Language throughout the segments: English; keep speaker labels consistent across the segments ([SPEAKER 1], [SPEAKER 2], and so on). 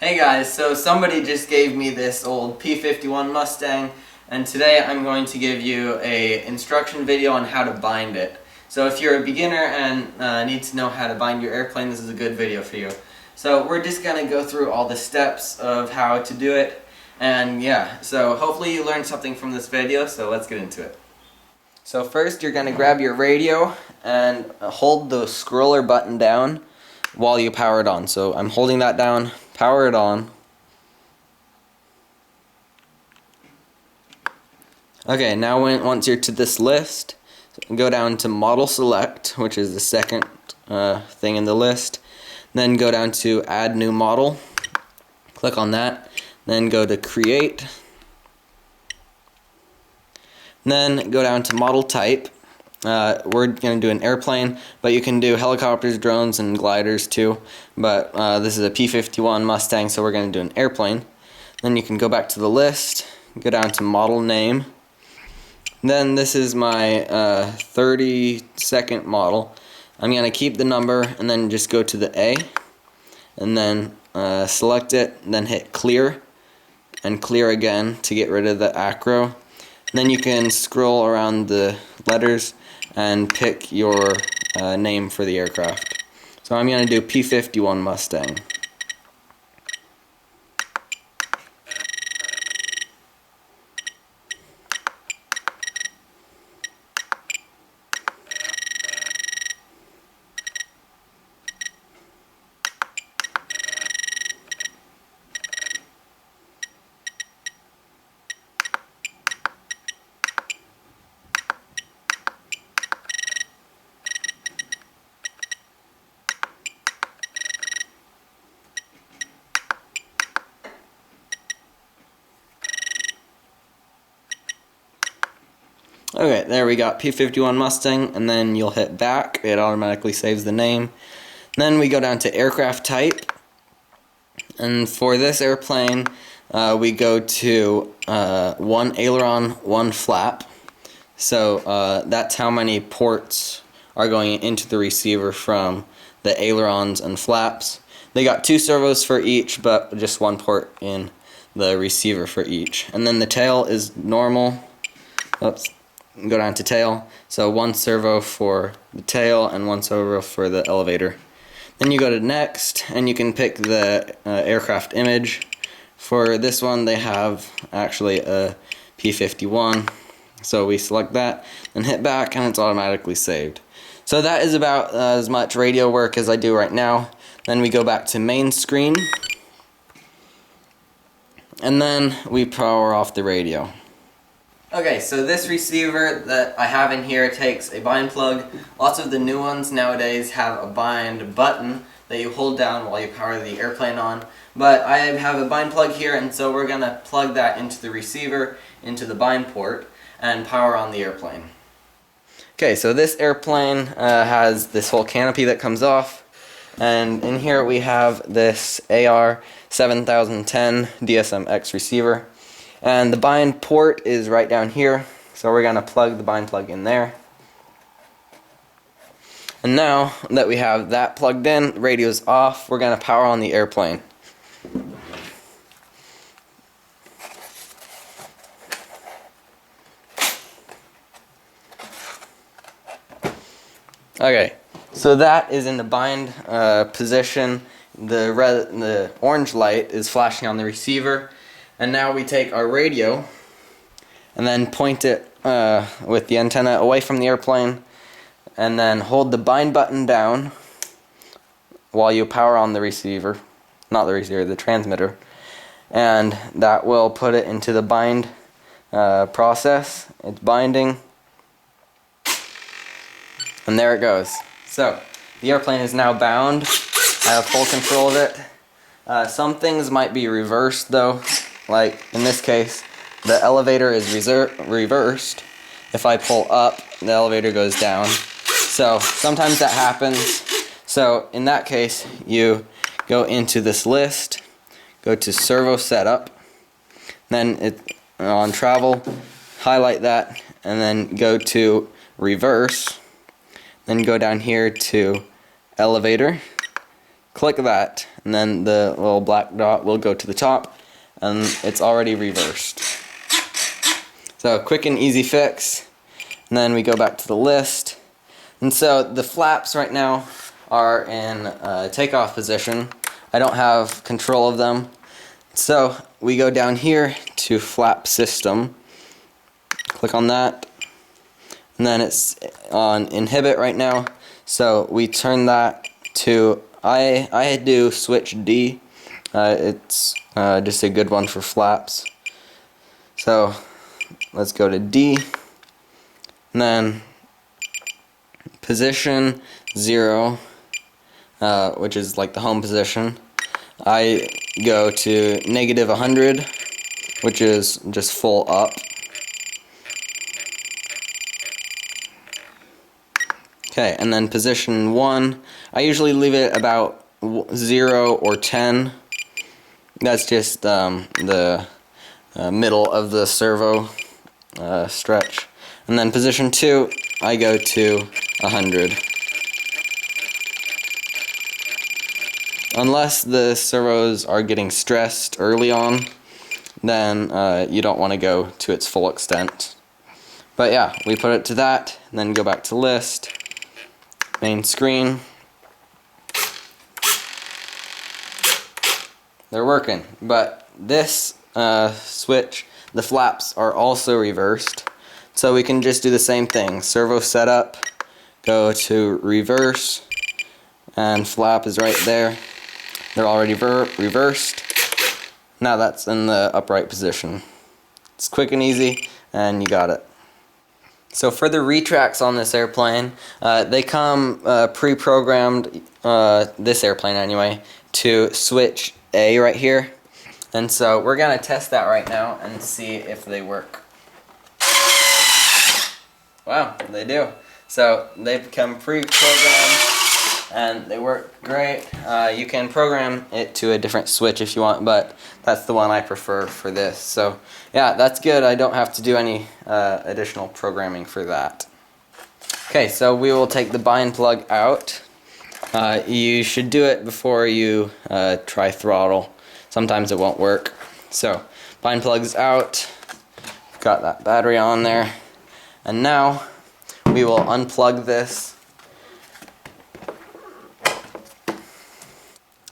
[SPEAKER 1] Hey guys, so somebody just gave me this old P51 Mustang, and today I'm going to give you a instruction video on how to bind it. So if you're a beginner and need to know how to bind your airplane, this is a good video for you. So we're just going to go through all the steps of how to do it, and yeah, so hopefully you learned something from this video, so let's get into it. So first you're going to grab your radio and hold the scroller button down while you power it on. So I'm holding that down, power it on. Okay, now once you're to this list, go down to Model Select, which is the second thing in the list. Then go down to Add New Model. Click on that. Then go to Create. Then go down to Model Type. We're going to do an airplane, but you can do helicopters, drones, and gliders too. But this is a P51 Mustang, so we're going to do an airplane. Then you can go back to the list, go down to Model Name. Then this is my 32nd model. I'm going to keep the number and then just go to the A, and then select it, and then hit Clear, and Clear again to get rid of the acro. Then you can scroll around the letters and pick your name for the aircraft. So I'm going to do P51 Mustang. Okay, there we got P51 Mustang, and then you'll hit back, it automatically saves the name. Then we go down to aircraft type, and for this airplane we go to one aileron, one flap. So that's how many ports are going into the receiver from the ailerons and flaps. They got 2 servos for each, but just 1 port in the receiver for each. And then the tail is normal. Oops. Go down to tail, so 1 servo for the tail and 1 servo for the elevator. Then you go to next, and you can pick the aircraft image. For this one they have actually a P51, so we select that and hit back, and it's automatically saved. So that is about as much radio work as I do right now. Then we go back to main screen, and then we power off the radio. Okay, so this receiver that I have in here takes a bind plug. Lots of the new ones nowadays have a bind button that you hold down while you power the airplane on. But I have a bind plug here, and so we're going to plug that into the receiver, into the bind port, and power on the airplane. Okay, so this airplane has this whole canopy that comes off. And in here we have this AR 7010 DSM-X receiver. And the bind port is right down here, so we're going to plug the bind plug in there. And now that we have that plugged in, the radio's off, we're going to power on the airplane. Okay, so that is in the bind position. The orange light is flashing on the receiver. And now we take our radio and then point it with the antenna away from the airplane, and then hold the bind button down while you power on the receiver, not the receiver, the transmitter, and that will put it into the bind process. It's binding, and there it goes. So the airplane is now bound. I have full control of it. Some things might be reversed though. Like in this case, the elevator is reversed. If I pull up, the elevator goes down. So sometimes that happens. So in that case, you go into this list, go to servo setup, then on travel, highlight that, and then go to reverse, then go down here to elevator, click that, and and then the little black dot will go to the top, and it's already reversed. So quick and easy fix. And then we go back to the list. And so the flaps right now are in takeoff position. I don't have control of them. So we go down here to flap system. Click on that. And then it's on inhibit right now. So we turn that to, I do switch D. It's just a good one for flaps. So let's go to D. And then position 0, which is like the home position. I go to -100, which is just full up. Okay, and then position 1, I usually leave it about 0 or 10. That's just the middle of the servo stretch. And then position 2, I go to 100. Unless the servos are getting stressed early on, then you don't want to go to its full extent. But yeah, we put it to that, and then go back to list, main screen. They're working, but this switch, the flaps are also reversed. So we can just do the same thing. Servo setup, go to reverse, and flap is right there. They're already reversed. Now that's in the upright position. It's quick and easy, and you got it. So for the retracts on this airplane, they come pre-programmed, this airplane anyway, to switch A right here. And so we're going to test that right now and see if they work. Wow, they do. So they've come pre-programmed and they work great. You can program it to a different switch if you want, but that's the one I prefer for this. So yeah, that's good. I don't have to do any additional programming for that. Okay, so we will take the bind plug out. You should do it before you try throttle. Sometimes it won't work. So bind plug's out. Got that battery on there. And now we will unplug this.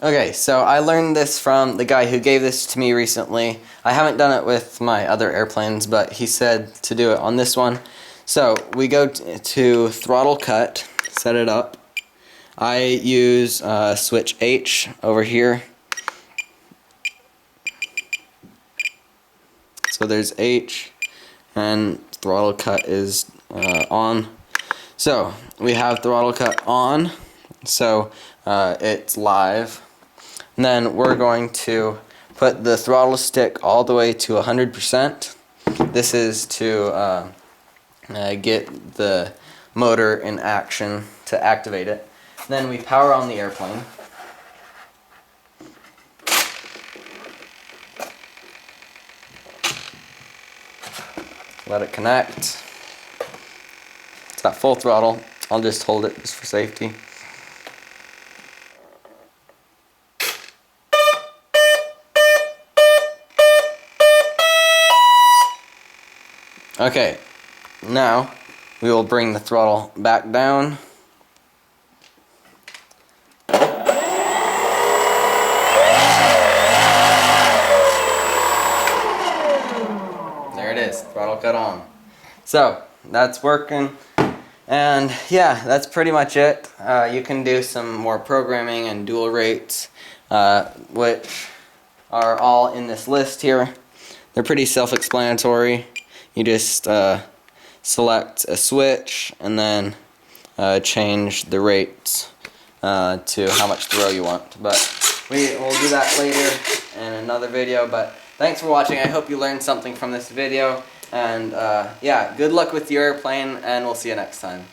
[SPEAKER 1] Okay, so I learned this from the guy who gave this to me recently. I haven't done it with my other airplanes, but he said to do it on this one. So we go to throttle cut, set it up. I use switch H over here. So there's H, and throttle cut is on. So we have throttle cut on, so it's live. And then we're going to put the throttle stick all the way to 100%. This is to get the motor in action to activate it. Then we power on the airplane. Let it connect. It's got full throttle. I'll just hold it just for safety. Okay, now we will bring the throttle back down. There it is, throttle cut on. So that's working, and yeah, that's pretty much it. You can do some more programming and dual rates, which are all in this list here. They're pretty self-explanatory. You just select a switch and then change the rates to how much throw you want. But we will do that later in another video. But thanks for watching. I hope you learned something from this video. And yeah, good luck with your airplane, and we'll see you next time.